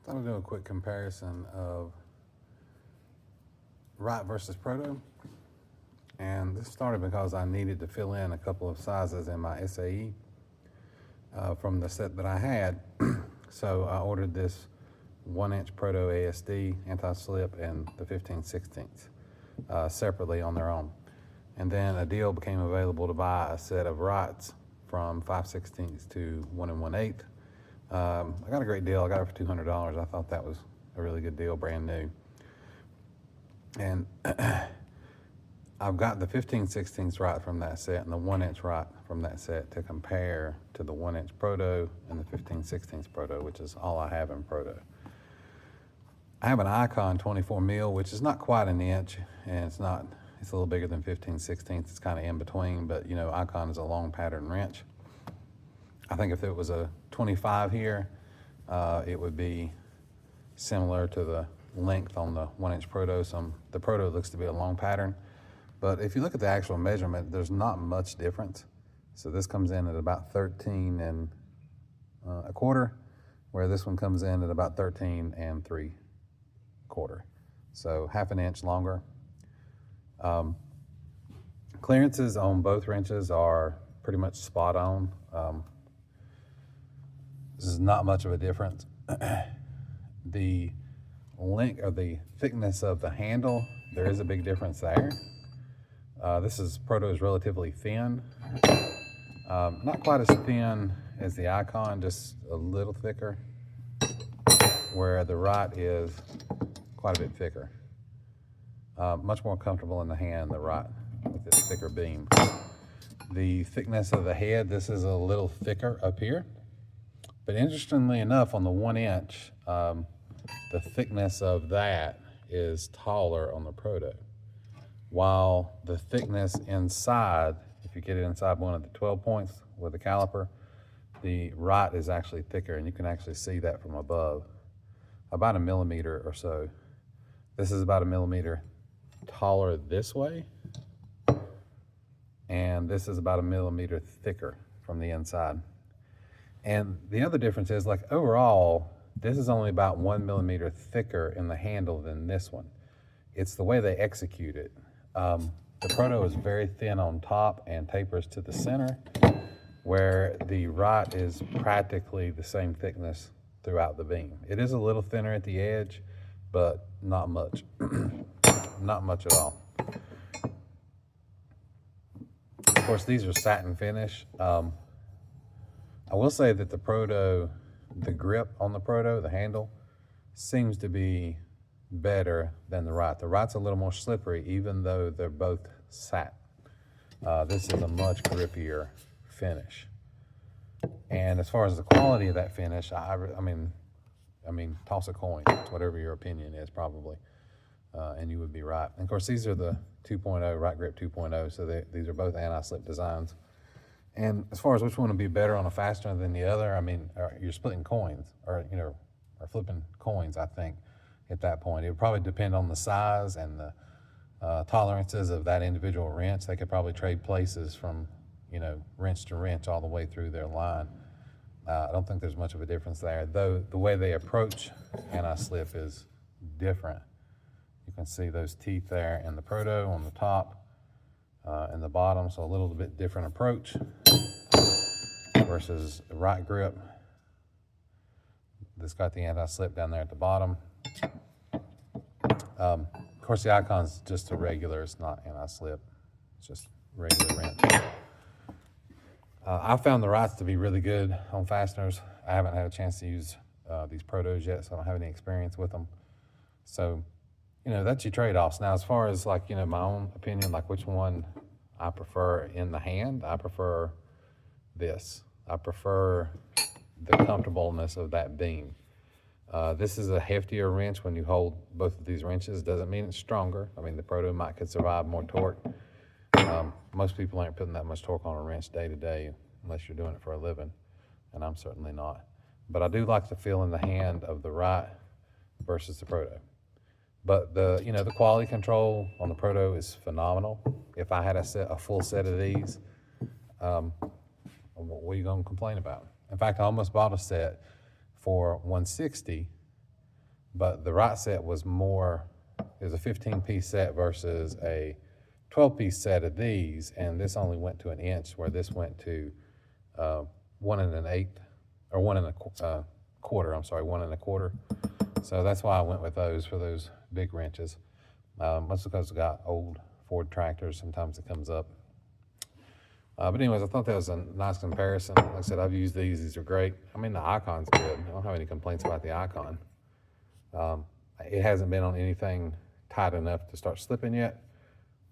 I'm going to do a quick comparison of Wright versus Proto. And this started because I needed to fill in a couple of sizes in my SAE from the set that I had. So I ordered this 1-inch Proto ASD anti-slip and the 15/16 separately on their own. And then a deal became available to buy a set of Wrights from 5/16 to 1 1/8. I got a great deal. I got it for $200. I thought that was a really good deal, brand new. And I've got the 15/16 Wright from that set and the 1-inch Wright from that set to compare to the 1-inch Proto and the 15/16 Proto, which is all I have in Proto. I have an Icon 24 mil, which is not quite an inch, and it's a little bigger than 15/16. It's kind of in between, but you know, Icon is a long pattern wrench. I think if it was a 25 here, it would be similar to the length on the 1-inch Proto. The Proto looks to be a long pattern, but if you look at the actual measurement, there's not much difference. So this comes in at about 13 and a quarter, where this one comes in at about 13 and 3/4. So half an inch longer. Clearances on both wrenches are pretty much spot on. This is not much of a difference. The length or the thickness of the handle, there is a big difference there. Proto is relatively thin. Not quite as thin as the Icon, just a little thicker, where the Wright is quite a bit thicker. Much more comfortable in the hand, the Wright, with its thicker beam. The thickness of the head, this is a little thicker up here. But interestingly enough, on the 1-inch, the thickness of that is taller on the Proto. While the thickness inside, if you get it inside one of the 12 points with the caliper, the Wright is actually thicker, and you can actually see that from above, about 1 millimeter or so. This is about 1 millimeter taller this way, and this is about 1 millimeter thicker from the inside. And the other difference is, like, overall, this is only about 1 millimeter thicker in the handle than this one. It's the way they execute it. The Proto is very thin on top and tapers to the center, where the Wright is practically the same thickness throughout the beam. It is a little thinner at the edge, but not much. Not much at all. Of course, these are satin finish. I will say that the Proto, the grip on the Proto, the handle, seems to be better than the Wright. The Wright's a little more slippery, even though they're both satin. This is a much grippier finish. And as far as the quality of that finish, I mean, toss a coin. It's whatever your opinion is, probably. And you would be right. And of course, these are the 2.0, Wright Grip 2.0, so these are both anti-slip designs. And as far as which one would be better on a fastener than the other, I mean, you're splitting coins, or flipping coins, I think, at that point. It would probably depend on the size and the tolerances of that individual wrench. They could probably trade places from, wrench to wrench all the way through their line. I don't think there's much of a difference there, though the way they approach anti-slip is different. You can see those teeth there in the Proto on the top and the bottom, so a little bit different approach versus the Wright Grip. This got the anti-slip down there at the bottom. Of course, the Icon's just a regular, it's not anti-slip, it's just regular wrench. I found the Wrights to be really good on fasteners. I haven't had a chance to use these Protos yet, so I don't have any experience with them. So, that's your trade-offs. Now, as far as my own opinion, like which one I prefer in the hand, I prefer this. I prefer the comfortableness of that beam. This is a heftier wrench. When you hold both of these wrenches, doesn't could it's stronger. I mean, the Proto could survive more torque. Most people aren't putting that much torque on a wrench day to day unless you're doing it for a living, and I'm certainly not. But I do like the feel in the hand of the Wright versus the Proto. But the quality control on the Proto is phenomenal. If I had a full set of these, what are you going to complain about? In fact, I almost bought a set for $160 but the Wright set was more, it was a 15-piece set versus a 12-piece set of these, and this only went to 1 inch, where this went to 1 1/8, or 1 1/4, I'm sorry, 1 1/4. So that's why I went with those for those big wrenches. Mostly because I got old Ford tractors, sometimes it comes up. But anyways, I thought that was a nice comparison. Like I said, I've used these are great. I mean, the Icon's good. I don't have any complaints about the Icon. It hasn't been on anything tight enough to start slipping yet,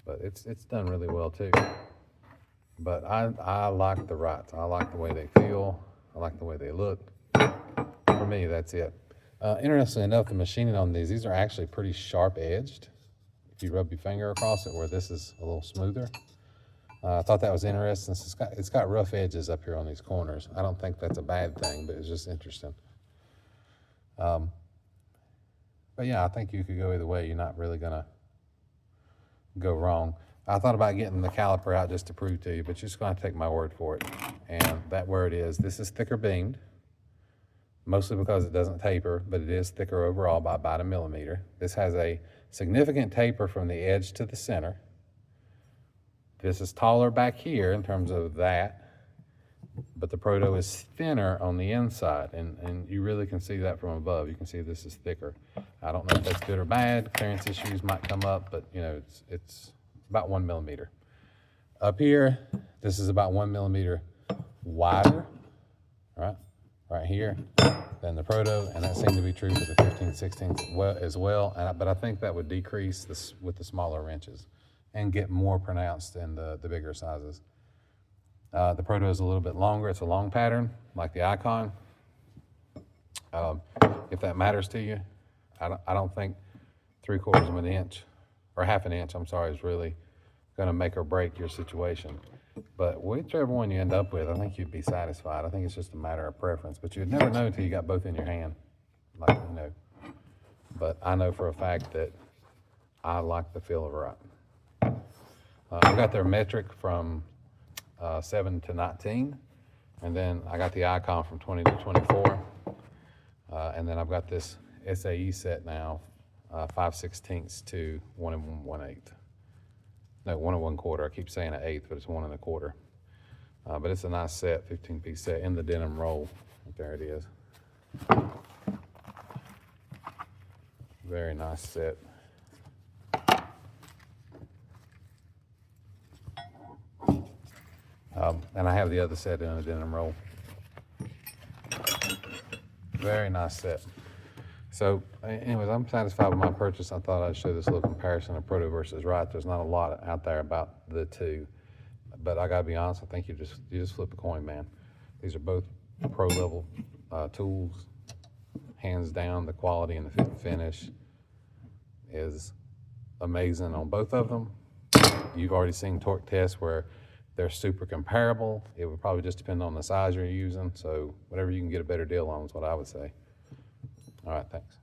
but it's done really well too. But I like the Wrights. I like the way they feel. I like the way they look. For me, that's it. Interestingly enough, the machining on these are actually pretty sharp edged. If you rub your finger across it, where this is a little smoother. I thought that was interesting. It's got rough edges up here on these corners. I don't think that's a bad thing, but it's just interesting. But yeah, I think you could go either way. You're not really gonna go wrong. I thought about getting the caliper out just to prove to you, but you're just gonna take my word for it. And that word is, this is thicker beamed, mostly because it doesn't taper, but it is thicker overall by about 1 millimeter. This has a significant taper from the edge to the center. This is taller back here in terms of that, but the Proto is thinner on the inside, and you really can see that from above. You can see this is thicker. I don't know if that's good or bad. Clearance issues might come up, but you know, it's about 1 millimeter. Up here, this is about 1 millimeter wider, right here, than the Proto, and that seemed to be true for the 15/16 as well. But I think that would decrease this with the smaller wrenches and get more pronounced in the bigger sizes. The Proto is a little bit longer. It's a long pattern, like the Icon. If that matters to you, I don't think 3/4 of an inch, or 1/2 inch, I'm sorry, is really gonna make or break your situation. But whichever one you end up with, I think you'd be satisfied. I think it's just a matter of preference, but you'd never know until you got both in your hand, like, you know. But I know for a fact that I like the feel of a Wright. I got their metric from 7 to 19, and then I got the Icon from 20 to 24, and then I've got this SAE set now, 5/16 to 1 1/8. No, 1 1/4. I keep saying 1/8, but it's 1 1/4. But it's a nice set, 15-piece set in the denim roll. There it is. Very nice set. And I have the other set in a denim roll. Very nice set. So anyways, I'm satisfied with my purchase. I thought I'd show this little comparison of Proto versus Wright. There's not a lot out there about the two, but I gotta be honest, I think you just flip a coin, man. These are both pro level tools. Hands down, the quality and the fit and finish is amazing on both of them. You've already seen torque tests where they're super comparable. It would probably just depend on the size you're using. So whatever you can get a better deal on is what I would say. All right, thanks.